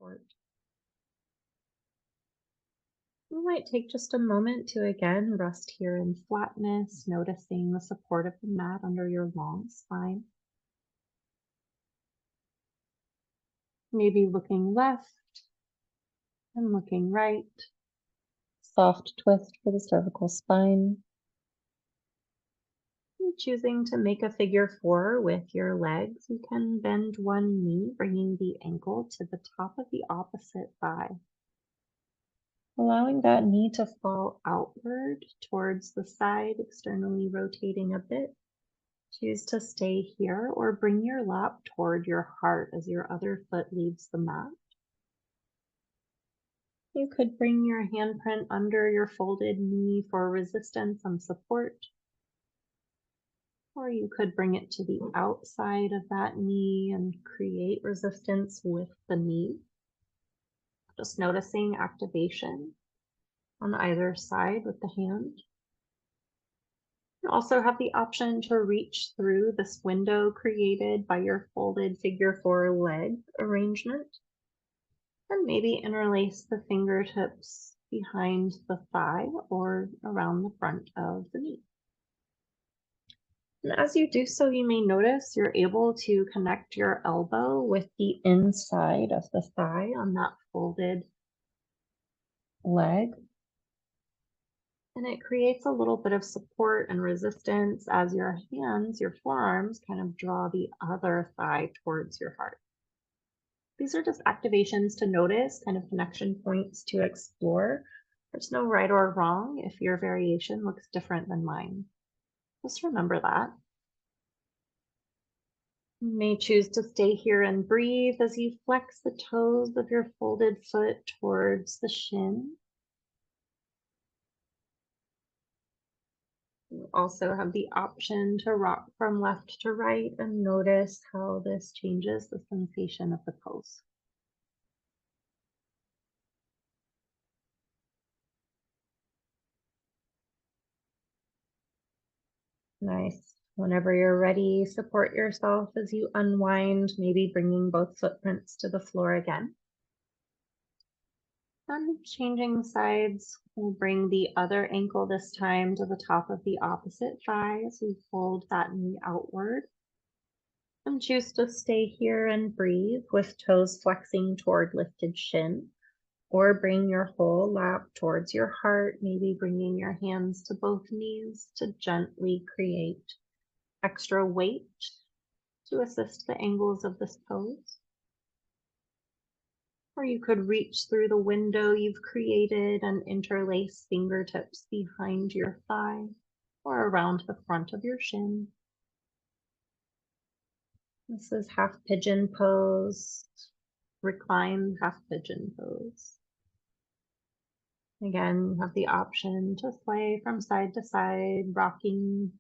support. You might take just a moment to again rest here in flatness, noticing the support of the mat under your long spine. Maybe looking left and looking right. Soft twist for the cervical spine. And choosing to make a figure 4 with your legs, you can bend one knee, bringing the ankle to the top of the opposite thigh. Allowing that knee to fall outward towards the side, externally rotating a bit. Choose to stay here or bring your lap toward your heart as your other foot leaves the mat. You could bring your handprint under your folded knee for resistance and support. Or you could bring it to the outside of that knee and create resistance with the knee. Just noticing activation on either side with the hand. You also have the option to reach through this window created by your folded figure 4 leg arrangement and maybe interlace the fingertips behind the thigh or around the front of the knee. And as you do so, you may notice you're able to connect your elbow with the inside of the thigh on that folded leg. And it creates a little bit of support and resistance as your hands, your forearms, kind of draw the other thigh towards your heart. These are just activations to notice, kind of connection points to explore. There's no right or wrong if your variation looks different than mine. Just remember that. You may choose to stay here and breathe as you flex the toes of your folded foot towards the shin. You also have the option to rock from left to right and notice how this changes the sensation of the pose. Nice. Whenever you're ready, support yourself as you unwind, maybe bringing both footprints to the floor again. And changing sides, we'll bring the other ankle this time to the top of the opposite thigh as we fold that knee outward. And choose to stay here and breathe with toes flexing toward lifted shin, or bring your whole lap towards your heart, maybe bringing your hands to both knees to gently create extra weight to assist the angles of this pose. Or you could reach through the window you've created and interlace fingertips behind your thigh or around the front of your shin. This is half pigeon pose, reclined half pigeon pose. Again, you have the option to sway from side to side, rocking,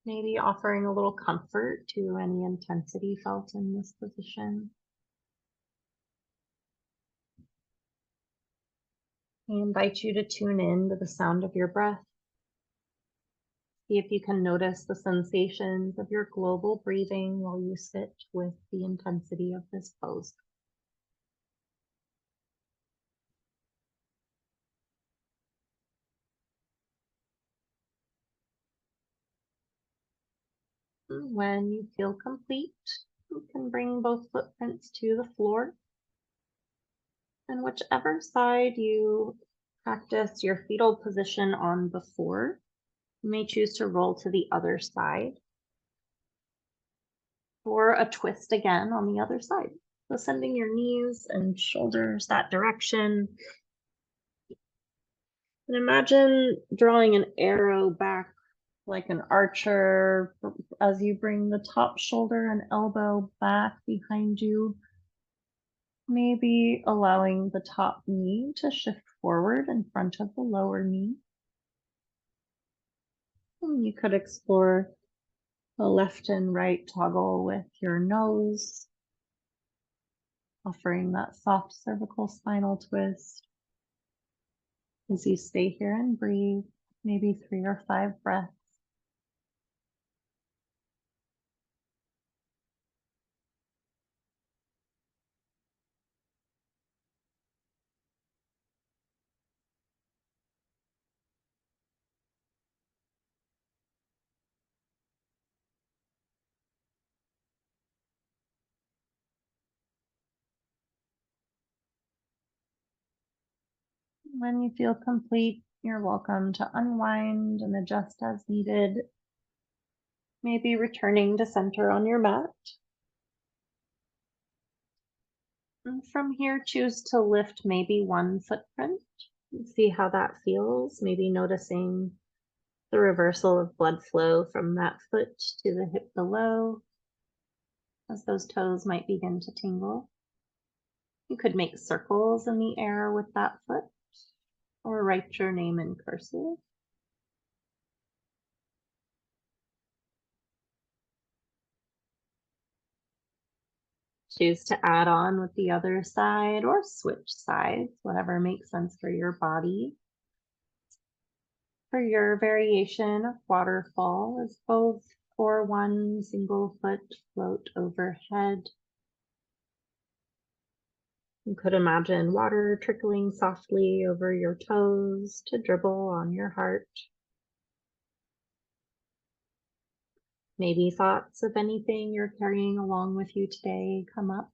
maybe offering a little comfort to any intensity felt in this position. I invite you to tune in to the sound of your breath. See if you can notice the sensations of your global breathing while you sit with the intensity of this pose. And when you feel complete, you can bring both footprints to the floor. And whichever side you practice your fetal position on before, you may choose to roll to the other side or a twist again on the other side. So sending your knees and shoulders that direction. And imagine drawing an arrow back like an archer as you bring the top shoulder and elbow back behind you. Maybe allowing the top knee to shift forward in front of the lower knee. And you could explore a left and right toggle with your nose, offering that soft cervical spinal twist. As you stay here and breathe, maybe 3 or 5 breaths. When you feel complete, you're welcome to unwind and adjust as needed, maybe returning to center on your mat. And from here, choose to lift maybe one footprint and see how that feels, maybe noticing the reversal of blood flow from that foot to the hip below, as those toes might begin to tingle. You could make circles in the air with that foot, or write your name in cursive. Choose to add on with the other side or switch sides, whatever makes sense for your body. For your variation of waterfall is both or one single foot float overhead. You could imagine water trickling softly over your toes to dribble on your heart. Maybe thoughts of anything you're carrying along with you today come up.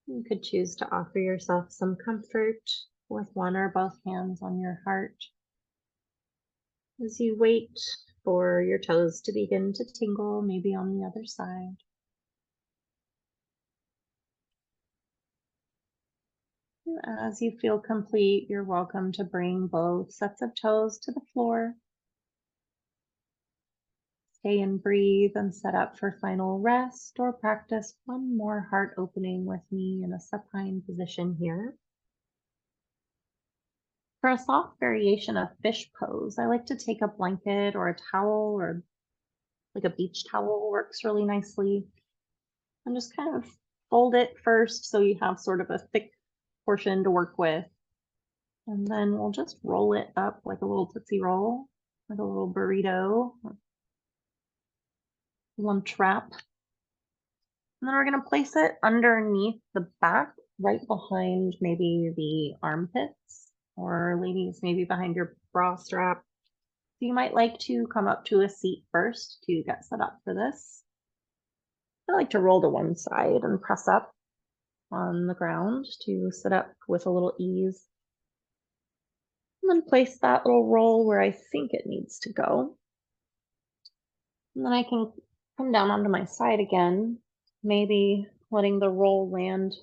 You could choose to offer yourself some comfort with one or both hands on your heart as you wait for your toes to begin to tingle, maybe on the other side. As you feel complete, you're welcome to bring both sets of toes to the floor. Stay and breathe and set up for final rest, or practice one more heart opening with me in a supine position here. For a soft variation of fish pose, I like to take a blanket or a towel, or like a beach towel works really nicely, and just kind of fold it first so you have sort of a thick portion to work with. And then we'll just roll it up like a little Tootsie Roll, like a little burrito, one trap. And then we're going to place it underneath the back, right behind maybe the armpits, or ladies, maybe behind your bra strap. So you might like to come up to a seat first to get set up for this. I like to roll to one side and press up on the ground to sit up with a little ease. And then place that little roll where I think it needs to go. And then I can come down onto my side again, maybe letting the roll land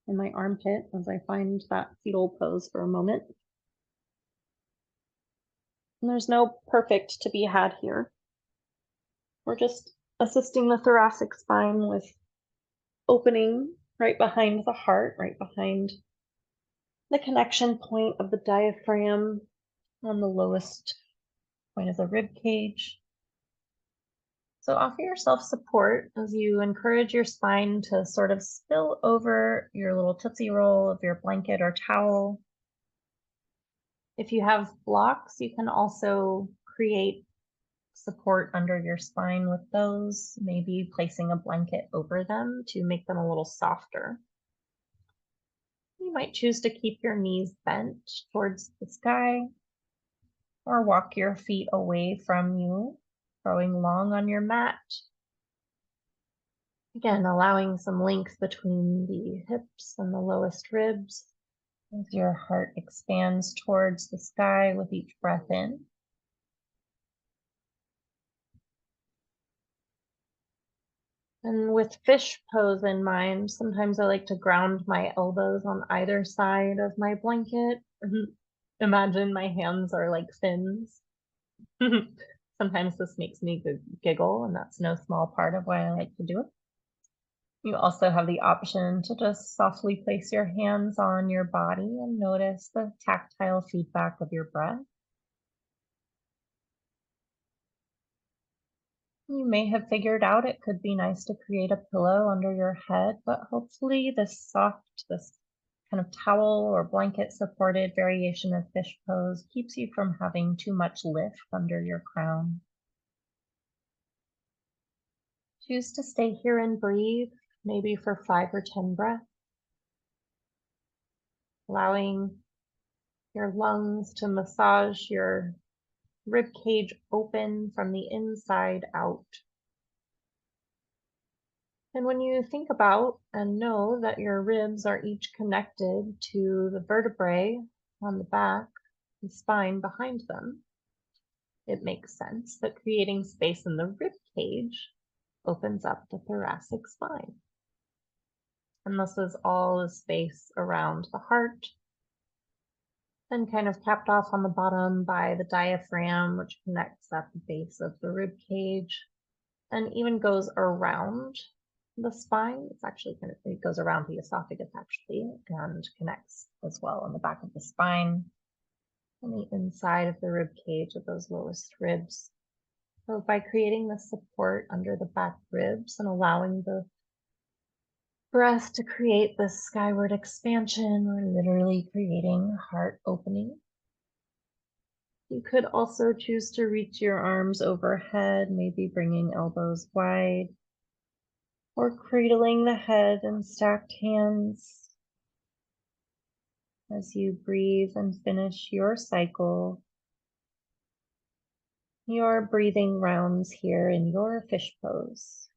in my armpit as I find that fetal pose for a moment. And there's no perfect to be had here. We're just assisting the thoracic spine with opening right behind the heart, right behind the connection point of the diaphragm on the lowest point of the rib cage. So offer yourself support as you encourage your spine to sort of spill over your little Tootsie Roll of your blanket or towel. If you have blocks, you can also create support under your spine with those, maybe placing a blanket over them to make them a little softer. You might choose to keep your knees bent towards the sky, or walk your feet away from you, growing long on your mat. Again, allowing some length between the hips and the lowest ribs as your heart expands towards the sky with each breath in. And with fish pose in mind, sometimes I like to ground my elbows on either side of my blanket. Imagine my hands are like fins. Sometimes this makes me giggle, and that's no small part of why I like to do it. You also have the option to just softly place your hands on your body and notice the tactile feedback of your breath. You may have figured out it could be nice to create a pillow under your head, but hopefully this kind of towel or blanket supported variation of fish pose keeps you from having too much lift under your crown. Choose to stay here and breathe, maybe for 5 or 10 breaths, allowing your lungs to massage your rib cage open from the inside out. And when you think about and know that your ribs are each connected to the vertebrae on the back, the spine behind them, it makes sense that creating space in the rib cage opens up the thoracic spine. And this is all the space around the heart, and kind of capped off on the bottom by the diaphragm, which connects at the base of the rib cage and even goes around the spine. It goes around the esophagus actually, and connects as well on the back of the spine and the inside of the rib cage of those lowest ribs. So by creating the support under the back ribs and allowing the breath to create this skyward expansion, we're literally creating heart opening. You could also choose to reach your arms overhead, maybe bringing elbows wide, or cradling the head in stacked hands as you breathe and finish your cycle, your breathing rounds here in your fish pose.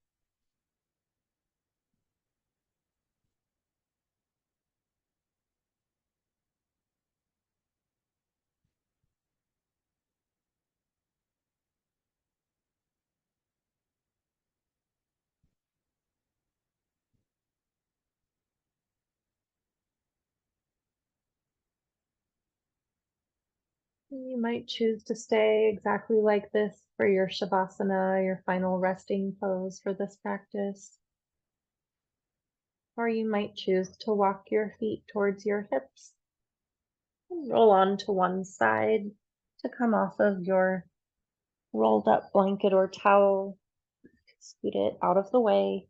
You might choose to stay exactly like this for your Shavasana, your final resting pose for this practice. Or you might choose to walk your feet towards your hips and roll on to one side to come off of your rolled up blanket or towel. Scoot it out of the way.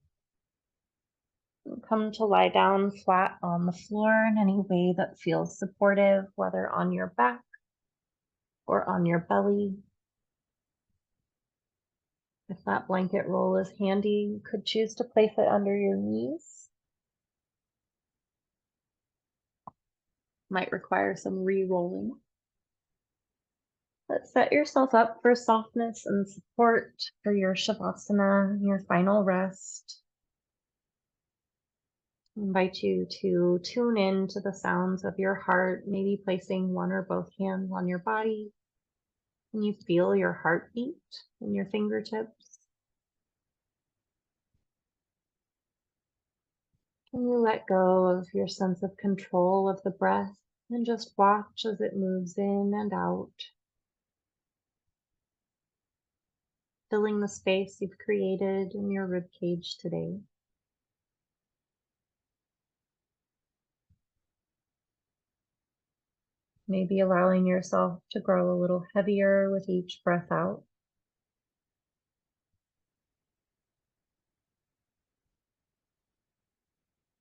And come to lie down flat on the floor in any way that feels supportive, whether on your back or on your belly. If that blanket roll is handy, you could choose to place it under your knees. Might require some re-rolling. But set yourself up for softness and support for your Shavasana, your final rest. I invite you to tune in to the sounds of your heart, maybe placing one or both hands on your body. Can you feel your heartbeat in your fingertips? Can you let go of your sense of control of the breath and just watch as it moves in and out, filling the space you've created in your ribcage today? Maybe allowing yourself to grow a little heavier with each breath out.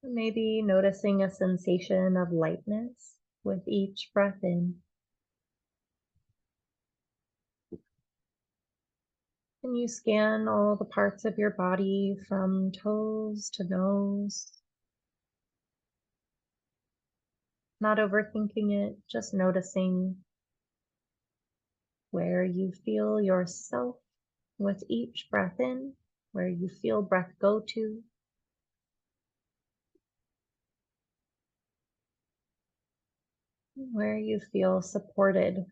Maybe noticing a sensation of lightness with each breath in. And you scan all the parts of your body from toes to nose, not overthinking it, just noticing where you feel yourself with each breath in, where you feel breath go to, where you feel supported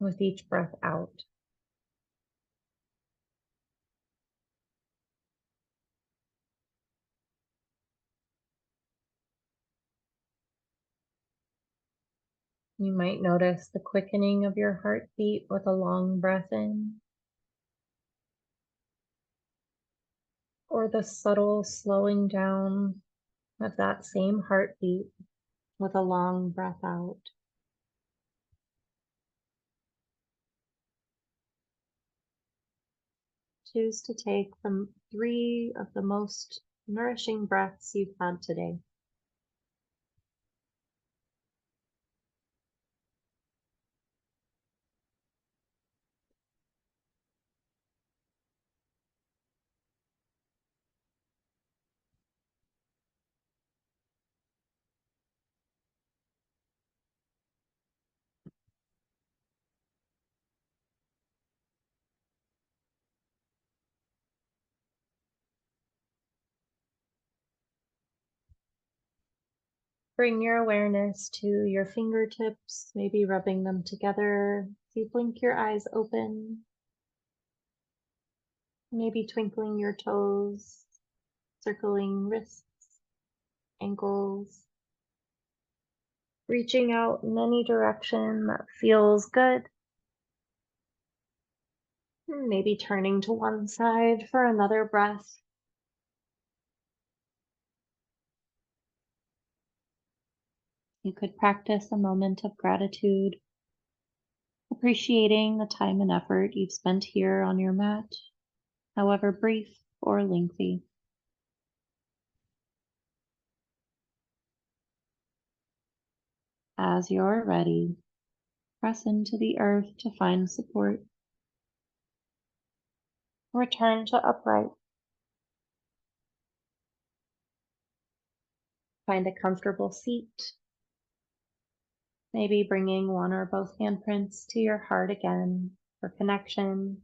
with each breath out. You might notice the quickening of your heartbeat with a long breath in, or the subtle slowing down of that same heartbeat with a long breath out. Choose to take the 3 of the most nourishing breaths you've had today. Bring your awareness to your fingertips, maybe rubbing them together. If you blink your eyes open, maybe twinkling your toes, circling wrists, ankles, reaching out in any direction that feels good. Maybe turning to one side for another breath. You could practice a moment of gratitude, appreciating the time and effort you've spent here on your mat, however brief or lengthy. As you're ready, press into the earth to find support. Return to upright. Find a comfortable seat, maybe bringing one or both handprints to your heart again for connection.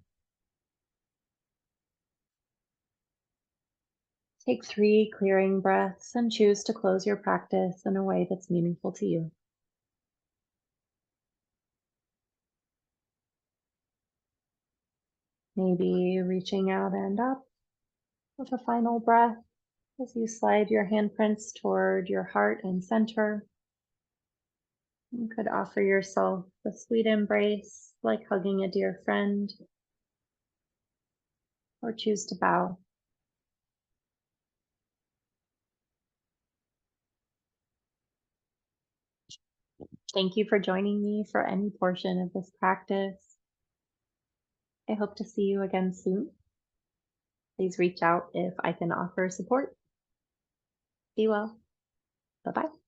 Take 3 clearing breaths and choose to close your practice in a way that's meaningful to you. Maybe reaching out and up with a final breath as you slide your handprints toward your heart and center. You could offer yourself a sweet embrace, like hugging a dear friend, or choose to bow. Thank you for joining me for any portion of this practice. I hope to see you again soon. Please reach out if I can offer support. Be well. Bye-bye.